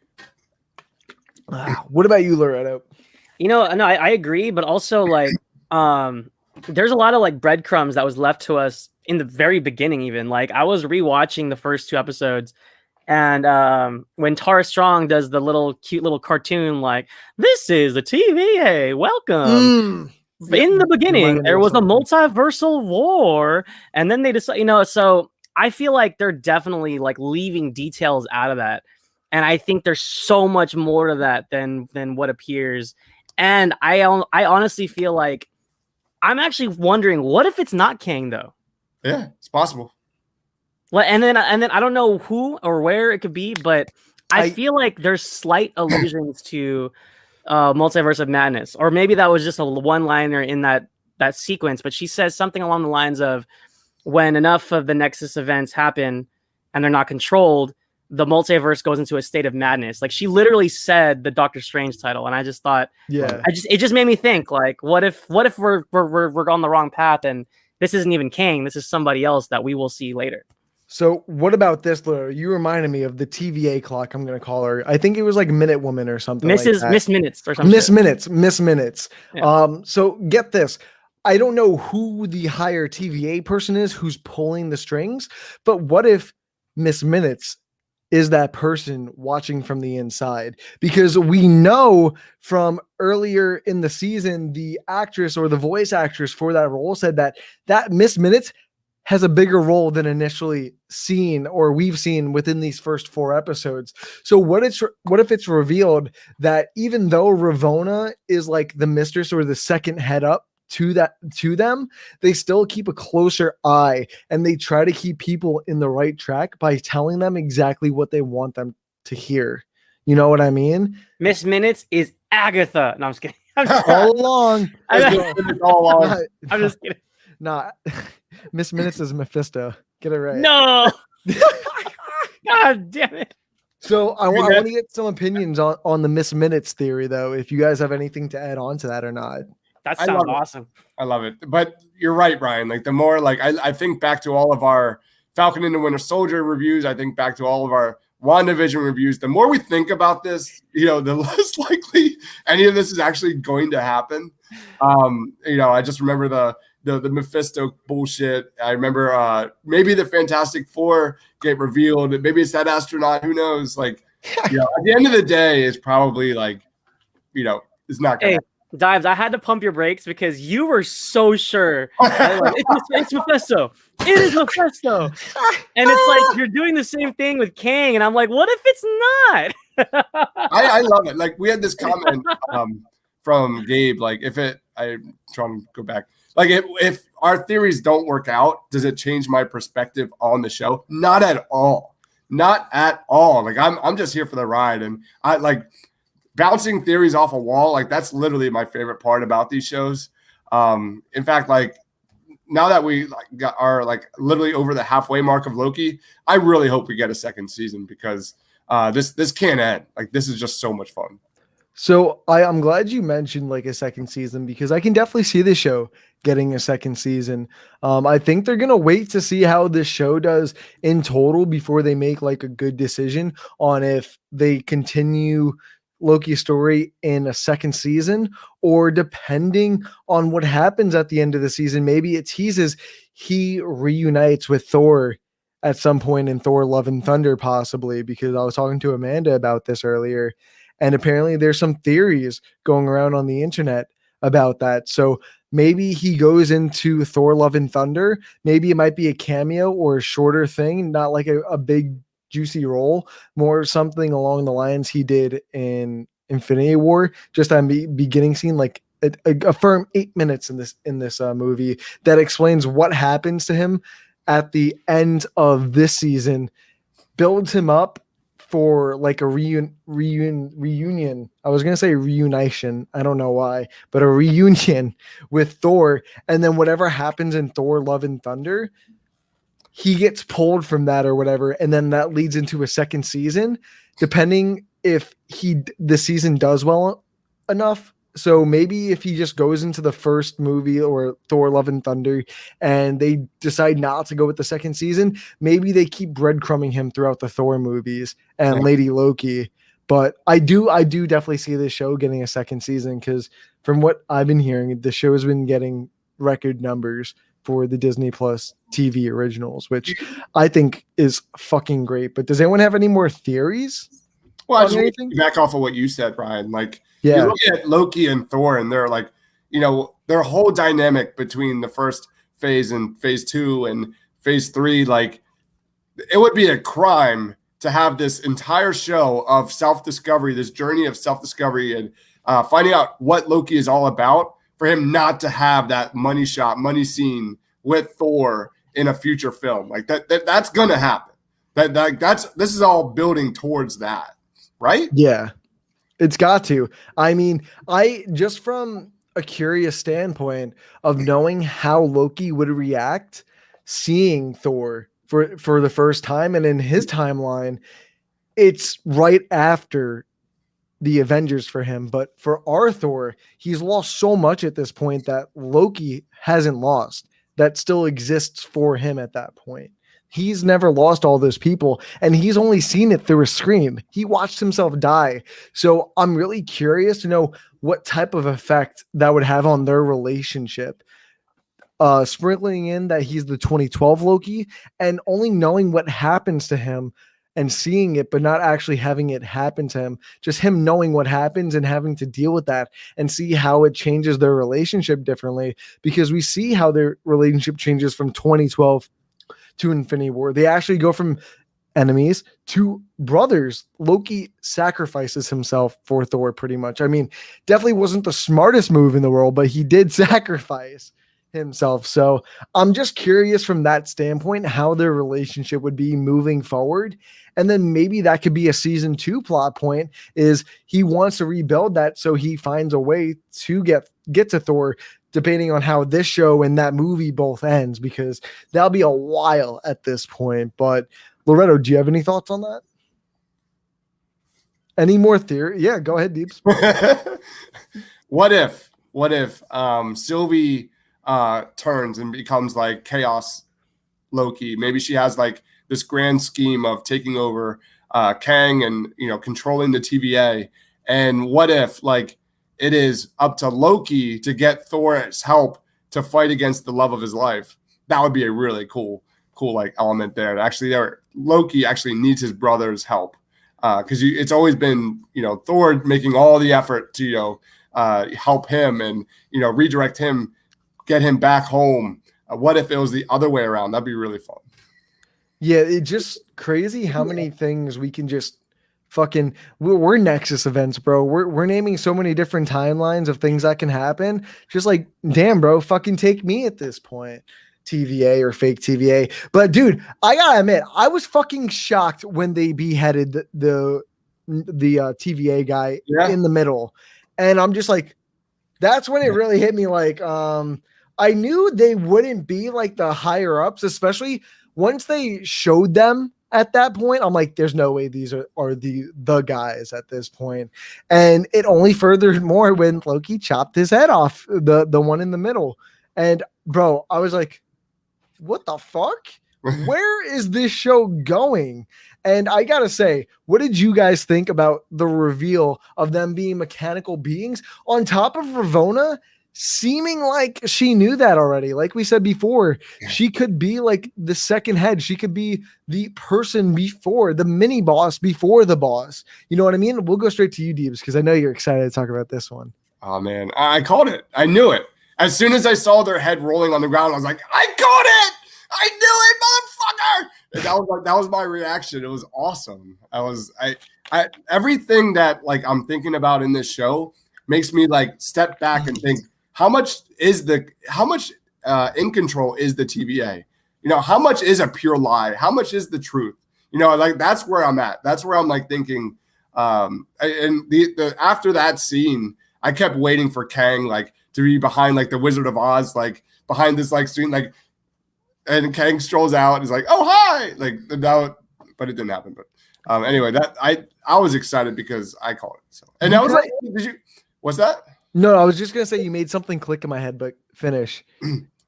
What about you, Loretto? No, I agree, but also like, there's a lot of like breadcrumbs that was left to us in the very beginning. Even like I was rewatching the first 2 episodes. And when Tara Strong does the cute little cartoon, like, this is the TVA, welcome. In the beginning, there was a multiversal war. And then they decide, so I feel like they're definitely like leaving details out of that. And I think there's so much more to that than what appears. And I honestly feel like I'm actually wondering, what if it's not Kang, though? Yeah, it's possible. And then I don't know who or where it could be, but I feel like there's slight allusions to Multiverse of Madness, or maybe that was just a one-liner in that sequence. But she says something along the lines of, when enough of the Nexus events happen and they're not controlled, the multiverse goes into a state of madness. Like she literally said the Doctor Strange title, and I just thought, it just made me think, like, what if we're on the wrong path and this isn't even Kang, this is somebody else that we will see later. So what about this, Lou? You reminded me of the TVA clock, I'm going to call her. I think it was like Minute Woman or something like that. Miss Minutes or something. Miss Minutes. Yeah. So get this. I don't know who the higher TVA person is who's pulling the strings, but what if Miss Minutes is that person watching from the inside? Because we know from earlier in the season, the actress or the voice actress for that role said that Miss Minutes has a bigger role than initially seen or we've seen within these first 4 episodes. So what if it's revealed that even though Ravonna is like the mistress or the second head up to them, they still keep a closer eye and they try to keep people in the right track by telling them exactly what they want them to hear. You know what I mean? Miss Minutes is Agatha. No, I'm just kidding. I'm just, all along. It's all on. Not, I'm just kidding. not Miss Minutes is Mephisto. Get it right. No. God damn it. So I You want get- to get some opinions on the Miss Minutes theory, though. If you guys have anything to add on to that or not. That I sounds love it. awesome. I love it. But you're right, Ryan. Like the more like I think back to all of our Falcon and the Winter Soldier reviews, I think back to all of our WandaVision reviews. The more we think about this, the less likely any of this is actually going to happen. I just remember the Mephisto bullshit. I remember maybe the Fantastic Four get revealed. Maybe it's that astronaut. Who knows? Like, at the end of the day, it's probably like, it's not going to happen. Dives, I had to pump your brakes because you were so sure. It's Mephisto. It is Mephisto. And it's like you're doing the same thing with Kang. And I'm like, what if it's not? I love it. Like we had this comment from Gabe. Like I'm trying to go back. Like if our theories don't work out, does it change my perspective on the show? Not at all. Not at all. Like I'm just here for the ride. And I like bouncing theories off a wall, like that's literally my favorite part about these shows. In fact, like now that we are like literally over the halfway mark of Loki, I really hope we get a second season because this can't end. Like this is just so much fun. So I'm glad you mentioned like a second season because I can definitely see the show getting a second season. I think they're gonna wait to see how this show does in total before they make like a good decision on if they continue Loki's story in a second season, or depending on what happens at the end of the season, maybe it teases he reunites with Thor at some point in Thor Love and Thunder, possibly, because I was talking to Amanda about this earlier, and apparently there's some theories going around on the internet about that. So maybe he goes into Thor Love and Thunder. Maybe it might be a cameo or a shorter thing, not like a big juicy role, more something along the lines he did in Infinity War, just on the beginning scene, like a firm 8 minutes in this movie that explains what happens to him at the end of this season, builds him up for like a reunion. I was gonna say reunition, I don't know why, but a reunion with Thor, and then whatever happens in Thor Love and Thunder, he gets pulled from that or whatever, and then that leads into a second season, depending if the season does well enough. So maybe if he just goes into the first movie or Thor Love and Thunder and they decide not to go with the second season, maybe they keep breadcrumbing him throughout the Thor movies and Lady Loki. But I do definitely see this show getting a second season because from what I've been hearing, the show has been getting record numbers for the Disney Plus TV originals, which I think is fucking great. But does anyone have any more theories? Well, I just want to back off of what you said, Ryan. Like, yeah, you look at Loki and Thor, and they're like, their whole dynamic between the first phase and phase 2 and phase 3, like, it would be a crime to have this entire show of self-discovery, this journey of self-discovery and finding out what Loki is all about, for him not to have that money scene with Thor in a future film. Like that's going to happen. This is all building towards that, right? Yeah, it's got to. I mean, I just from a curious standpoint of knowing how Loki would react seeing Thor for the first time, and in his timeline, it's right after the Avengers for him, but for our Thor, he's lost so much at this point that Loki hasn't lost, that still exists for him at that point. He's never lost all those people, and he's only seen it through a screen. He watched himself die. So I'm really curious to know what type of effect that would have on their relationship. Sprinkling in that he's the 2012 Loki and only knowing what happens to him and seeing it, but not actually having it happen to him, just him knowing what happens and having to deal with that and see how it changes their relationship differently, because we see how their relationship changes from 2012 to Infinity War. They actually go from enemies to brothers. Loki sacrifices himself for Thor pretty much. I mean, definitely wasn't the smartest move in the world, but he did sacrifice himself. So I'm just curious from that standpoint how their relationship would be moving forward. And then maybe that could be a season 2 plot point is he wants to rebuild that so he finds a way to get to Thor, depending on how this show and that movie both ends, because that'll be a while at this point. But Loretto, do you have any thoughts on that? Any more theory? Yeah, go ahead, Deeps. What if Sylvie turns and becomes like Chaos Loki? Maybe she has like this grand scheme of taking over Kang and controlling the TVA. And what if like it is up to Loki to get Thor's help to fight against the love of his life? That would be a really cool like element there. Actually, Loki actually needs his brother's help because it's always been Thor making all the effort to help him and redirect him, get him back home. What if it was the other way around? That'd be really fun. Yeah, it's just crazy how many things we can just fucking. We're Nexus events, bro. We're naming so many different timelines of things that can happen. Just like, damn, bro, fucking take me at this point. TVA or fake TVA. But dude, I gotta admit, I was fucking shocked when they beheaded the TVA guy in the middle. And I'm just like, that's when it really hit me. Like, I knew they wouldn't be like the higher ups, especially once they showed them at that point. I'm like, there's no way these are the guys at this point. And it only furthered more when Loki chopped his head off, the one in the middle. And bro, I was like, what the fuck? Where is this show going? And I gotta say, what did you guys think about the reveal of them being mechanical beings on top of Ravonna seeming like she knew that already? Like we said before, she could be like the second head. She could be the person before the mini boss before the boss. You know what I mean? We'll go straight to you, Deebs, because I know you're excited to talk about this one. Oh man, I called it. I knew it. As soon as I saw their head rolling on the ground, I was like, I caught it! I knew it, motherfucker! And that was my reaction. It was awesome. I everything that like I'm thinking about in this show makes me like step back and think, how much in control is the TVA? How much is a pure lie? How much is the truth? Like that's where I'm at. That's where I'm like thinking. And the after that scene, I kept waiting for Kang like to be behind like the Wizard of Oz, like behind this like screen, like, and Kang strolls out and is like, "Oh hi!" Like now, but it didn't happen. But anyway, that I was excited because I called it. So, and that was like, what's that? No, I was just gonna say you made something click in my head, but finish.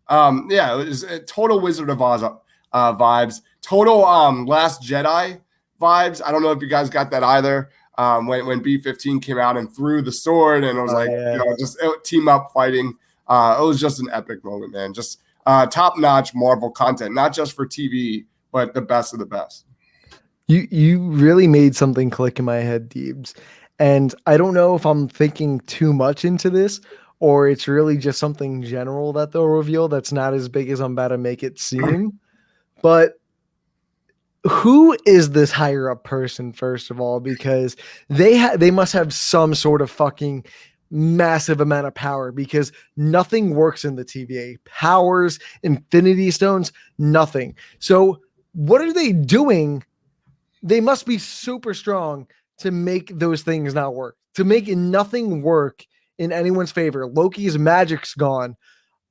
Yeah, it was total Wizard of Oz vibes, total Last Jedi vibes. I don't know if you guys got that either. When B-15 came out and threw the sword, and it was just team up fighting. It was just an epic moment, man. Just top-notch Marvel content, not just for TV, but the best of the best. You really made something click in my head, Deebs. And I don't know if I'm thinking too much into this or it's really just something general that they'll reveal that's not as big as I'm about to make it seem. But who is this higher up person, first of all? Because they must have some sort of fucking massive amount of power, because nothing works in the TVA. Powers, Infinity Stones, nothing. So what are they doing? They must be super strong to make those things not work, to make nothing work in anyone's favor. Loki's magic's gone.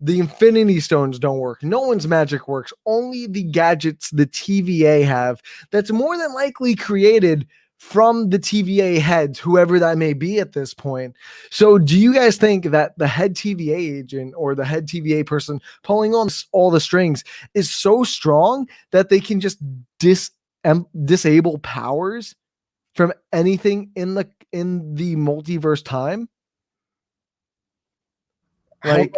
The Infinity Stones don't work. No one's magic works. Only the gadgets the TVA have that's more than likely created from the TVA heads, whoever that may be at this point. So do you guys think that the head TVA agent or the head TVA person pulling on all the strings is so strong that they can just disable powers from anything in the multiverse time? I'm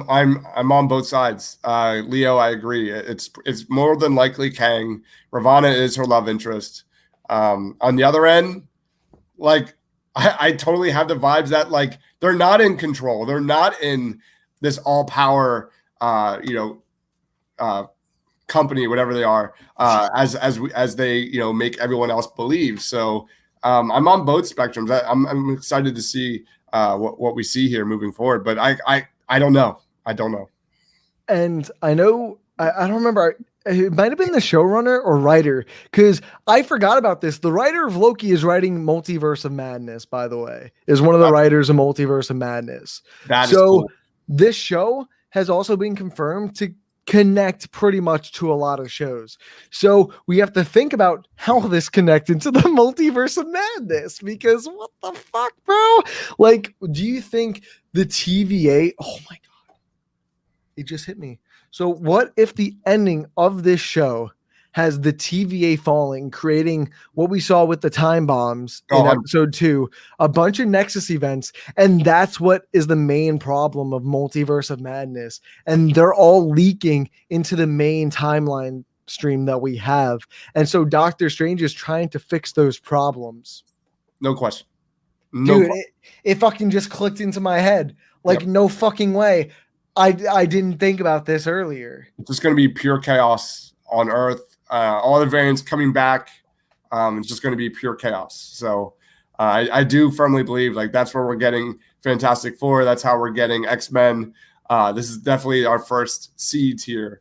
on both sides. Leo, I agree. It's more than likely Kang. Ravonna is her love interest. On the other end, like I totally have the vibes that like they're not in control. They're not in this all power, company, whatever they are, as they make everyone else believe. So I'm on both spectrums. I'm excited to see what we see here moving forward, but I don't know. I don't know. And I know, I don't remember. It might have been the showrunner or writer, because I forgot about this. The writer of Loki is writing Multiverse of Madness, by the way, is one of the writers of Multiverse of Madness. That is cool. This show has also been confirmed to connect pretty much to a lot of shows. So we have to think about how this connects into the Multiverse of Madness, because what the fuck, bro? Like, do you think the TVA, oh my God, it just hit me. So what if the ending of this show has the TVA falling, creating what we saw with the time bombs in episode 2, a bunch of Nexus events, and that's what is the main problem of Multiverse of Madness, and they're all leaking into the main timeline stream that we have, and so Doctor Strange is trying to fix those problems. No question. Dude, it fucking just clicked into my head. Like, no fucking way. I didn't think about this earlier. It's just going to be pure chaos on Earth. All the variants coming back. It's just going to be pure chaos. So I do firmly believe like that's where we're getting Fantastic Four. That's how we're getting X-Men. This is definitely our first seeds here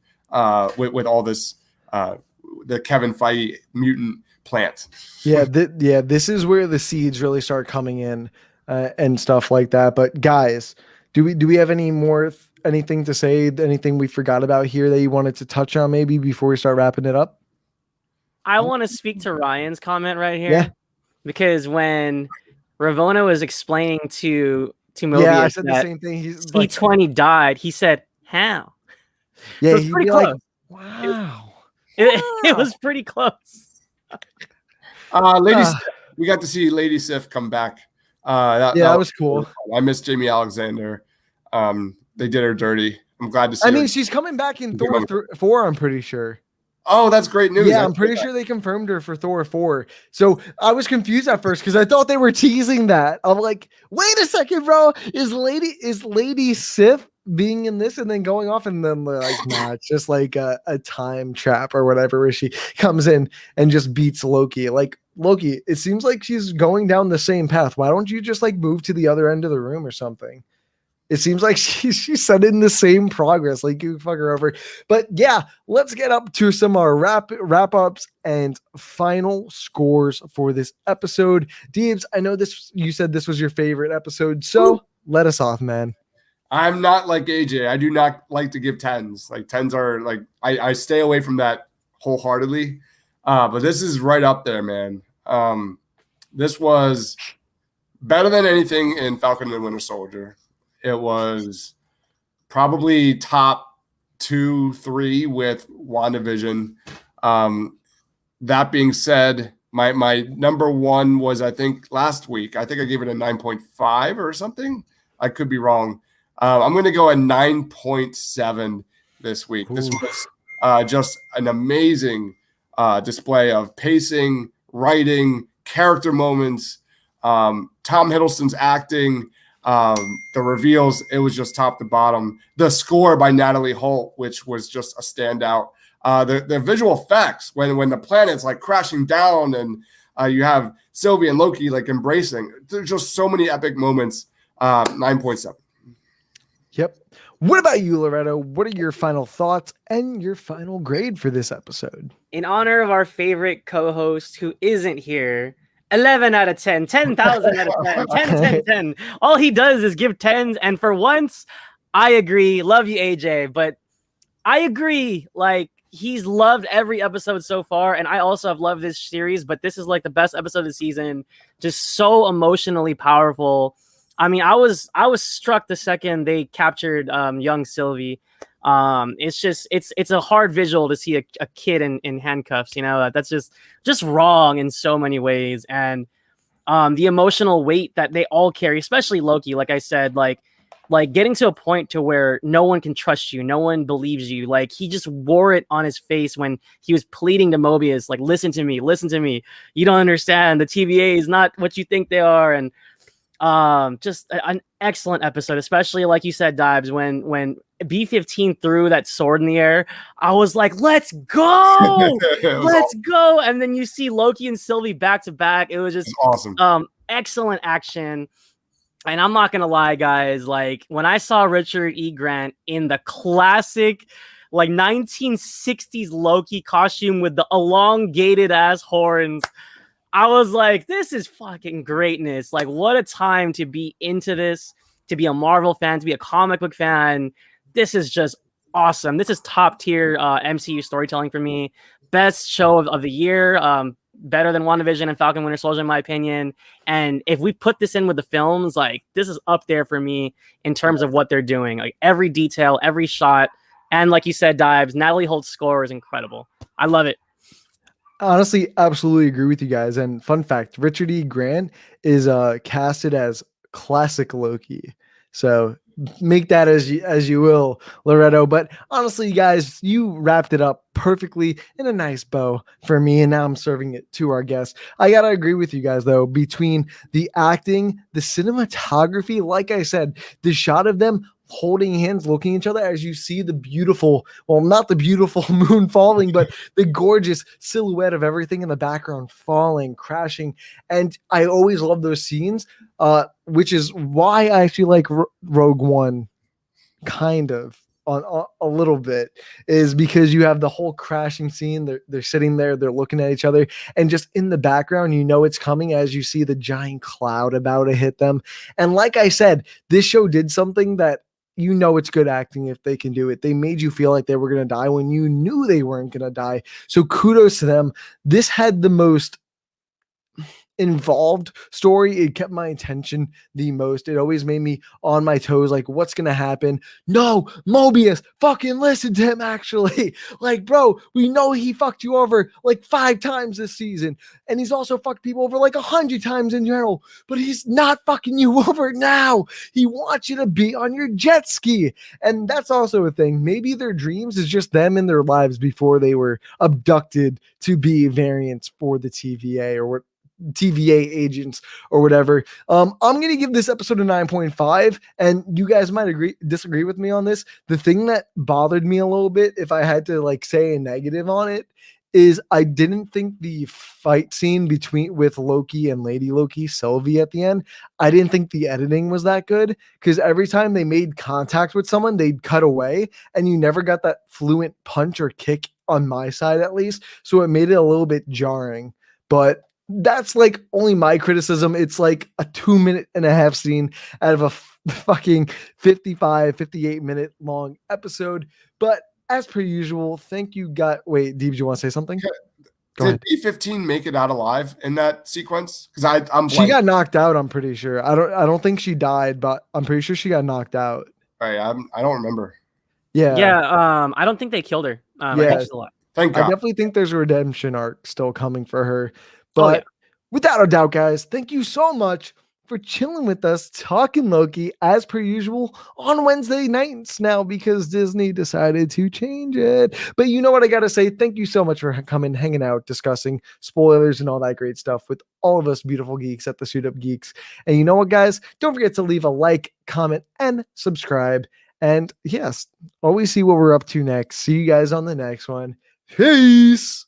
with all this, the Kevin Feige mutant plant. Yeah, this is where the seeds really start coming in and stuff like that. But guys, do we have any more anything to say? Anything we forgot about here that you wanted to touch on maybe before we start wrapping it up? I want to speak to Ryan's comment right here, because when Ravonna was explaining to Mobius I said the same thing. He's C20 died. He said, "How?" Yeah, so he'd be close. Like, "Wow." It was pretty close. We got to see Lady Sif come back. That was cool. I miss Jamie Alexander. They did her dirty. I'm glad to see her. I mean, she's coming back in Thor 4, I'm pretty sure. Oh, that's great news. Yeah, I'm pretty sure they confirmed her for Thor 4. So I was confused at first because I thought they were teasing that. I'm like, wait a second, bro. Is Lady Sif being in this and then going off? And then they're like, nah, it's just like a time trap or whatever, where she comes in and just beats Loki. Like, Loki, it seems like she's going down the same path. Why don't you just like move to the other end of the room or something? It seems like she's set in the same progress. Like, you fuck her over. But yeah, let's get up to some wrap-ups and final scores for this episode. Deebs, I know you said this was your favorite episode, so let us off, man. I'm not like AJ. I do not like to give 10s. Like, 10s are like, I stay away from that wholeheartedly. But this is right up there, man. This was better than anything in Falcon and Winter Soldier. It was probably top 2, 3 with WandaVision. That being said, my number one was, I think, last week. I think I gave it a 9.5 or something. I could be wrong. I'm going to go a 9.7 this week. Ooh. This was just an amazing display of pacing, writing, character moments, Tom Hiddleston's acting, the reveals. It was just top to bottom. The score by Natalie Holt, which was just a standout. The visual effects when the planet's like crashing down and you have Sylvie and Loki like embracing. There's just so many epic moments. 9.7. Yep. What about you, Loretto? What are your final thoughts and your final grade for this episode? In honor of our favorite co-host who isn't here, 11 out of 10, 10,000 out of 10, 10, 10, 10. All he does is give 10s. And for once, I agree. Love you, AJ. But I agree. Like, he's loved every episode so far. And I also have loved this series. But this is like the best episode of the season. Just so emotionally powerful. I mean, I was struck the second they captured young Sylvie. It's a hard visual to see a kid in handcuffs, you know. That's just wrong in so many ways. And the emotional weight that they all carry, especially Loki, like I said, like getting to a point to where no one can trust you, no one believes you. Like, he just wore it on his face when he was pleading to Mobius, like, listen to me, you don't understand, the TVA is not what you think they are. And just an excellent episode, especially like you said, Dibes, when B-15 threw that sword in the air. I was like, let's go, let's go. And then you see Loki and Sylvie back to back. It was just awesome. Excellent action. And I'm not gonna lie, guys, like when I saw Richard E. Grant in the classic like 1960s Loki costume with the elongated ass horns, I was like, this is fucking greatness. Like, what a time to be into this, to be a Marvel fan, to be a comic book fan. This is just awesome. This is top tier MCU storytelling for me. Best show of the year. Better than WandaVision and Falcon Winter Soldier, in my opinion. And if we put this in with the films, like, this is up there for me in terms of what they're doing. Like, every detail, every shot. And like you said, Dives, Natalie Holt's score is incredible. I love it. Honestly, absolutely agree with you guys. And fun fact, Richard E. Grant is casted as classic Loki. So make that as you will, Loretto. But honestly, guys, you wrapped it up perfectly in a nice bow for me, and now I'm serving it to our guests. I gotta agree with you guys though, between the acting, the cinematography, like I said, the shot of them holding hands, looking at each other as you see the beautiful, well, not the beautiful moon falling, but the gorgeous silhouette of everything in the background falling, crashing. And I always love those scenes, which is why I actually like Rogue One, kind of. On a little bit, is because you have the whole crashing scene. They're sitting there, they're looking at each other, and just in the background, you know it's coming as you see the giant cloud about to hit them. And like I said, this show did something that, you know, it's good acting if they can do it. They made you feel like they were going to die when you knew they weren't going to die. So kudos to them. This had the most involved story. It kept my attention the most. It always made me on my toes, like, what's gonna happen? No, Mobius, fucking listen to him. Actually, like, bro, we know he fucked you over like 5 times this season, and he's also fucked people over like 100 times in general, but he's not fucking you over now. He wants you to be on your jet ski. And that's also a thing. Maybe their dreams is just them in their lives before they were abducted to be variants for the TVA or what, TVA agents or whatever. I'm going to give this episode a 9.5, and you guys might disagree with me on this. The thing that bothered me a little bit, if I had to like say a negative on it, is I didn't think the fight scene with Loki and Lady Loki, Sylvie, at the end, I didn't think the editing was that good, because every time they made contact with someone, they'd cut away, and you never got that fluent punch or kick on my side, at least. So it made it a little bit jarring. But that's like only my criticism. It's like a 2.5-minute scene out of a fucking 58-minute long episode. But as per usual, thank you. Wait, Deebs, you want to say something? Did B-15 make it out alive in that sequence? Because she got knocked out. I'm pretty sure. I don't think she died, but I'm pretty sure she got knocked out. Right, I don't remember. Yeah. I don't think they killed her. I think she's alive. Thank God. I definitely think there's a redemption arc still coming for her. But without a doubt, guys, thank you so much for chilling with us, talking Loki as per usual on Wednesday nights now, because Disney decided to change it. But you know what I got to say? Thank you so much for coming, hanging out, discussing spoilers and all that great stuff with all of us beautiful geeks at the Suit Up Geeks. And you know what, guys? Don't forget to leave a like, comment, and subscribe. And yes, always see what we're up to next. See you guys on the next one. Peace.